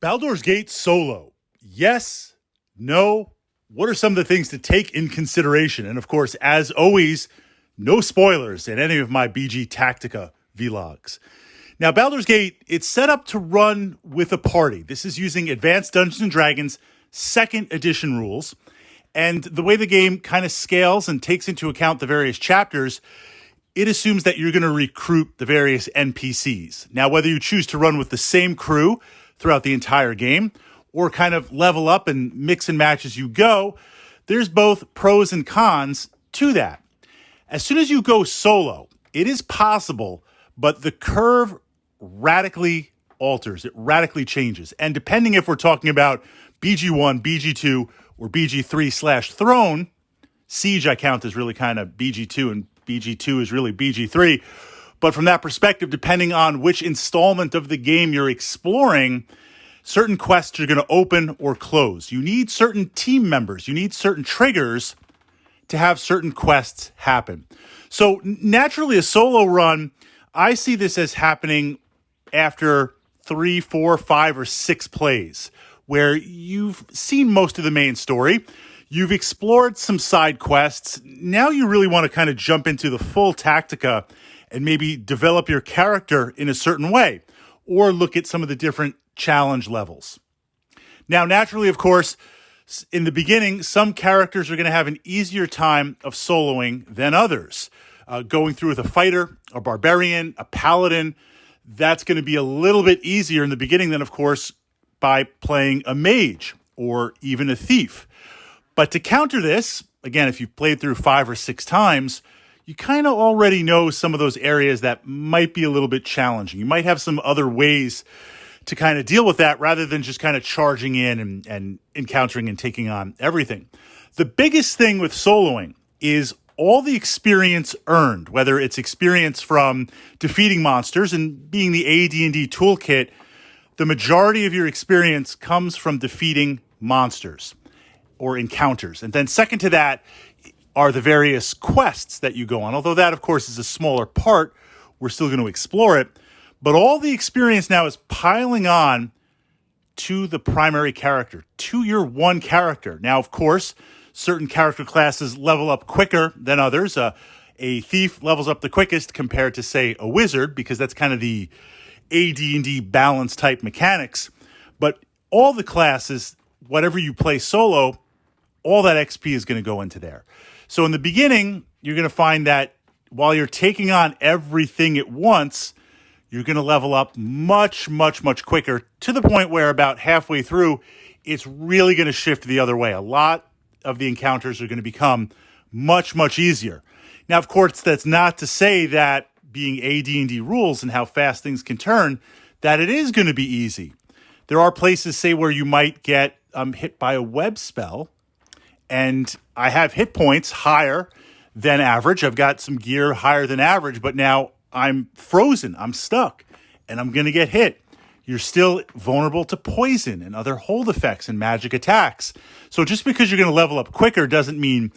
Baldur's Gate solo. Yes, no. What are some of the things to take in consideration? And of course, as always, no spoilers in any of my BG Tactica vlogs. Now, Baldur's Gate, it's set up to run with a party. This is using Advanced Dungeons & Dragons 2nd edition rules. And the way the game kind of scales and takes into account the various chapters, it assumes that you're going to recruit the various NPCs. Now, whether you choose to run with the same crew throughout the entire game or kind of level up and mix and match as you go, there's both pros and cons to that. As soon as you go solo, it is possible, but the curve radically alters. It radically changes. And depending if we're talking about BG1, BG2, or BG3/Throne, Siege I count as really kind of BG2 and BG2 is really BG3. But from that perspective, depending on which installment of the game you're exploring, certain quests are going to open or close. You need certain team members. You need certain triggers to have certain quests happen. So naturally, a solo run, I see this as happening after 3, 4, 5, or 6 plays, where you've seen most of the main story. You've explored some side quests. Now you really want to kind of jump into the full Tactica and maybe develop your character in a certain way, or look at some of the different challenge levels. Now, naturally, of course, in the beginning, some characters are going to have an easier time of soloing than others. Going through with a fighter, a barbarian, a paladin, that's going to be a little bit easier in the beginning than, of course, by playing a mage or even a thief. But to counter this, again, if you've played through 5 or 6 times, you kind of already know some of those areas that might be a little bit challenging. You might have some other ways to kind of deal with that rather than just kind of charging in and encountering and taking on everything. The biggest thing with soloing is all the experience earned, whether it's experience from defeating monsters and being the AD&D toolkit. The majority of your experience comes from defeating monsters or encounters. And then second to that are the various quests that you go on. Although that, of course, is a smaller part, we're still going to explore it. But all the experience now is piling on to the primary character, to your one character. Now, of course, certain character classes level up quicker than others. A thief levels up the quickest compared to, say, a wizard, because that's kind of the AD&D balance type mechanics. But all the classes, whatever you play solo, all that XP is going to go into there. So in the beginning, you're going to find that while you're taking on everything at once, you're going to level up much, much, much quicker, to the point where about halfway through, it's really going to shift the other way. A lot of the encounters are going to become much, much easier. Now, of course, that's not to say that being AD&D rules and how fast things can turn, that it is going to be easy. There are places, say, where you might get hit by a web spell, and I have hit points higher than average. I've got some gear higher than average, but now I'm frozen. I'm stuck, and I'm going to get hit. You're still vulnerable to poison and other hold effects and magic attacks. So just because you're going to level up quicker doesn't mean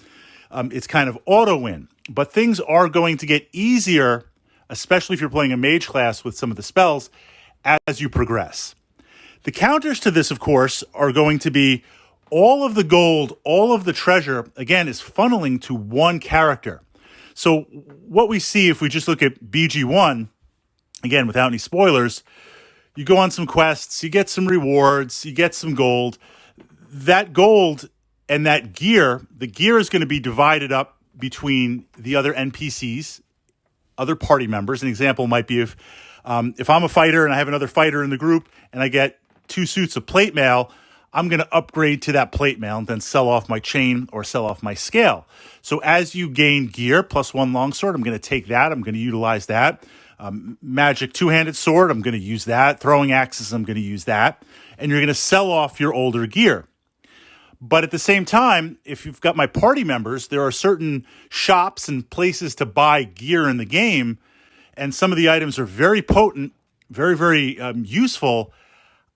it's kind of auto-win. But things are going to get easier, especially if you're playing a mage class with some of the spells, as you progress. The counters to this, of course, are going to be all of the gold, all of the treasure, again, is funneling to one character. So what we see if we just look at BG1, again, without any spoilers, you go on some quests, you get some rewards, you get some gold. That gold and that gear, the gear is going to be divided up between the other NPCs, other party members. An example might be if I'm a fighter and I have another fighter in the group and I get 2 suits of plate mail, I'm going to upgrade to that plate mail and then sell off my chain or sell off my scale. So as you gain gear plus 1 longsword, I'm going to take that. I'm going to utilize that. Magic 2-handed sword, I'm going to use that. Throwing axes, I'm going to use that. And you're going to sell off your older gear. But at the same time, if you've got my party members, there are certain shops and places to buy gear in the game. And some of the items are very potent, very, very useful.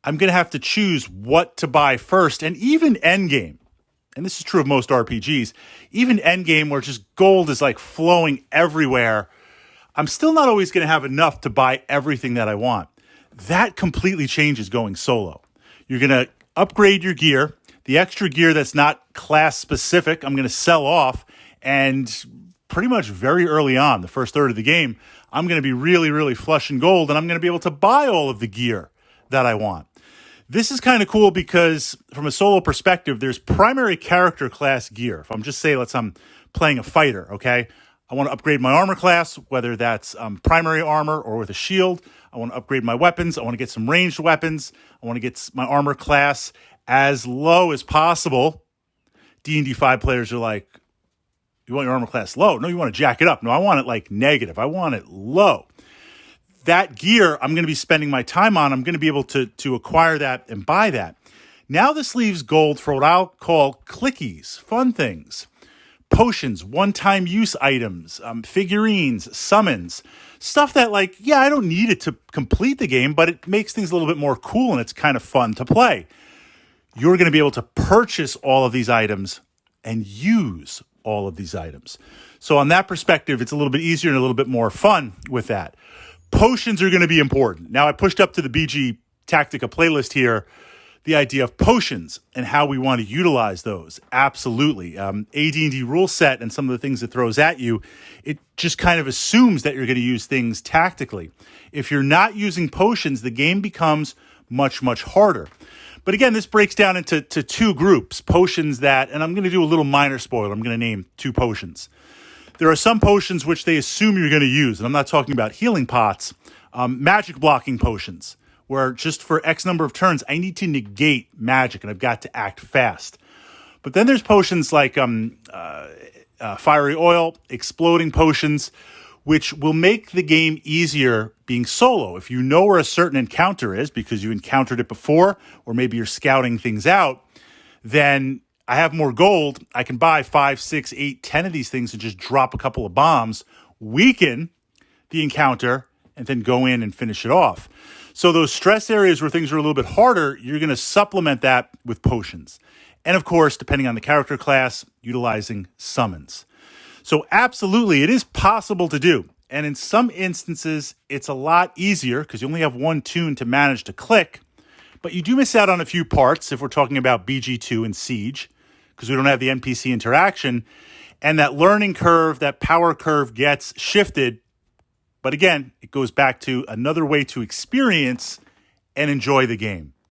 I'm going to have to choose what to buy first. And even endgame, and this is true of most RPGs, even endgame where just gold is like flowing everywhere, I'm still not always going to have enough to buy everything that I want. That completely changes going solo. You're going to upgrade your gear. The extra gear that's not class specific, I'm going to sell off. And pretty much very early on, the first third of the game, I'm going to be really, really flush in gold, and I'm going to be able to buy all of the gear that I want. This is kind of cool because from a solo perspective, there's primary character class gear. If I'm just say, I'm playing a fighter, okay? I want to upgrade my armor class, whether that's primary armor or with a shield. I want to upgrade my weapons. I want to get some ranged weapons. I want to get my armor class as low as possible. D&D 5 players are like, you want your armor class low? No, you want to jack it up. No, I want it like negative. I want it low. That gear I'm going to be spending my time on. I'm going to be able to acquire that and buy that. Now this leaves gold for what I'll call clickies, fun things. Potions, one-time use items, figurines, summons, stuff that I don't need it to complete the game, but it makes things a little bit more cool and it's kind of fun to play. You're going to be able to purchase all of these items and use all of these items. So on that perspective, it's a little bit easier and a little bit more fun with that. Potions are going to be important. Now I pushed up to the BG Tactica playlist here the idea of potions and how we want to utilize those. Absolutely. AD&D rule set and some of the things it throws at you, it just kind of assumes that you're going to use things tactically. If you're not using potions, the game becomes much, much harder. But again, this breaks down into two groups. Potions that, and I'm going to do a little minor spoiler. I'm going to name two potions. There are some potions which they assume you're going to use, and I'm not talking about healing pots, magic blocking potions, where just for X number of turns, I need to negate magic, and I've got to act fast. But then there's potions like fiery oil, exploding potions, which will make the game easier being solo. If you know where a certain encounter is because you encountered it before, or maybe you're scouting things out, then I have more gold. I can buy 5, 6, 8, 10 of these things and just drop a couple of bombs, weaken the encounter, and then go in and finish it off. So those stress areas where things are a little bit harder, you're going to supplement that with potions. And of course, depending on the character class, utilizing summons. So absolutely, it is possible to do. And in some instances, it's a lot easier because you only have one tune to manage to click. But you do miss out on a few parts if we're talking about BG2 and Siege, because we don't have the NPC interaction. And that learning curve, that power curve gets shifted. But again, it goes back to another way to experience and enjoy the game.